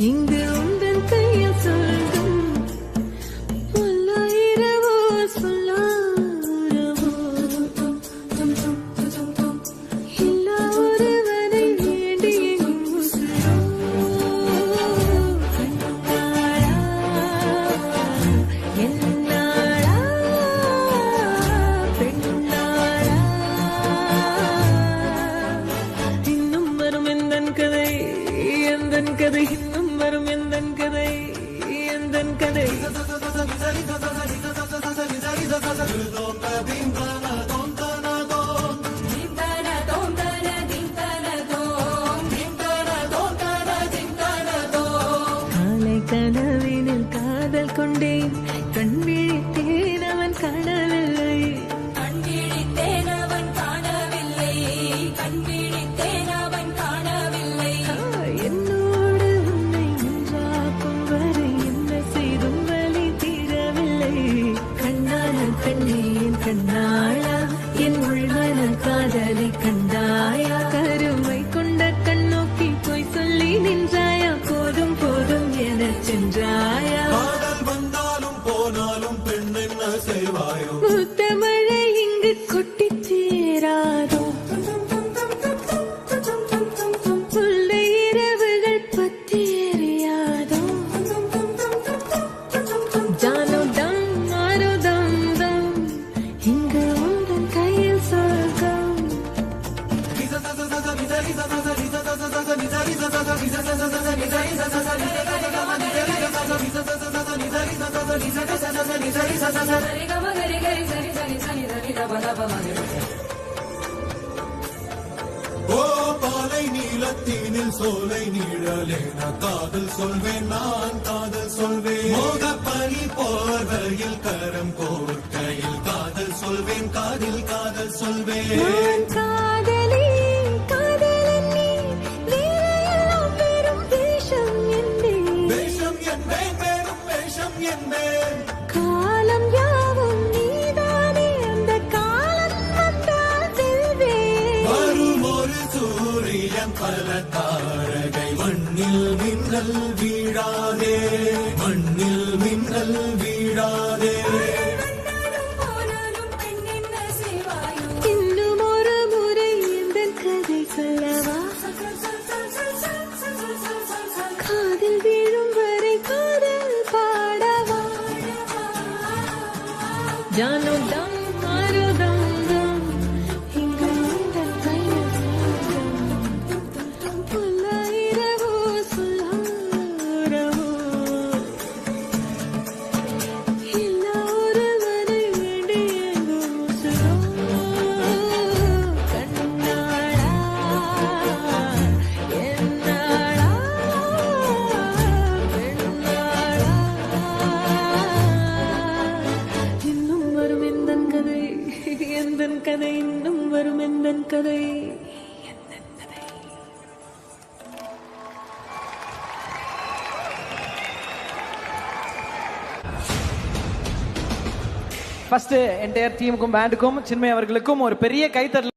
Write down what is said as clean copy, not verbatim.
இங்கு உந்தன் கையில் சொல்லும் பல்லாயிரவோ சொல்லாரவோ எல்லா ஒருவனை வேண்டி உசுரோ கண்ணாளா என்னாளா பெண்ணாளா இன்னும் வரும் எந்தன் கதை எந்தன் கதை இன்னும் வரும் எந்தன் கதை எந்தன் கதை காலை கனவினில் காதல் கொண்டேன் கண் விழித்தேன் அவன் காணவில்லை என்னோடு உன்னை ஒன்றாக்கும் வரை என்ன செய்தும் வலி தீரவில்லை கண்ணான பெண்ணே என் கண்ணாளா என் உள்மன காதலை கண்டாயா கருமை கொண்ட கண்ணோக்கி போய் சொல்லி நின்றாயா போதும் போதும் என சென்றாயா காதல் வந்தாலும் போனாலும் பெண் என்ன செய்வாயோ முத்தமழை இங்கு கொட்டித் சேராதோ முல்லை இரவுகள் பற்றி எரியாதோ ஜானோ தம் மாரோ தம் தம் இங்கு உந்தன் கையில் சொர்க்கம் ஓ பாலை நீலத்தீனில் சோலை நீழலேன காதல் சொல்வேன் நான் காதல் சொல்வேன் மோகப்பனி போர்வையில் கரம் கோர்க்கையில் காதல் சொல்வேன் காதில் காதல் சொல்வேன் நான் காதலி காதலன் நீ வேறையெல்லாம் வெறும் வேஷம் என்பேன் வேஷம் என்பேன் வெறும் வேஷம் என்பேன் காலம் யாவும் நீதானே அந்த காலம் வந்தால் செல்வேன் வரும் ஒரு சூரியன் பல தாரகை மண்ணில் மின்னல் வீழாதே மண்ணில் மின்னல் வீழாதே இன்னும் ஒரு முறை இந்த கதை சொல்லவா காதில் வீழும் வரை காதல் பாடவா ஜானோ தம் மாரோ தம் தம் இங்கு உந்தன் கையில் சொர்க்கம் பல்லாயிரவோ சொல்லாரவோ எல்லா ஒருவனை வேண்டி எங்கும் உசுரோ கண்ணாளா என்னாளா பெண்ணாளா இன்னும் வரும் எந்தன் கதை எந்தன் கதை இன்னும் வரும் எந்தன் கதை ஃபர்ஸ்ட் என்டையர் டீமுக்கும் பேண்டுக்கும் சின்மய் அவர்களுக்கும் ஒரு பெரிய கைத்தட்டல்.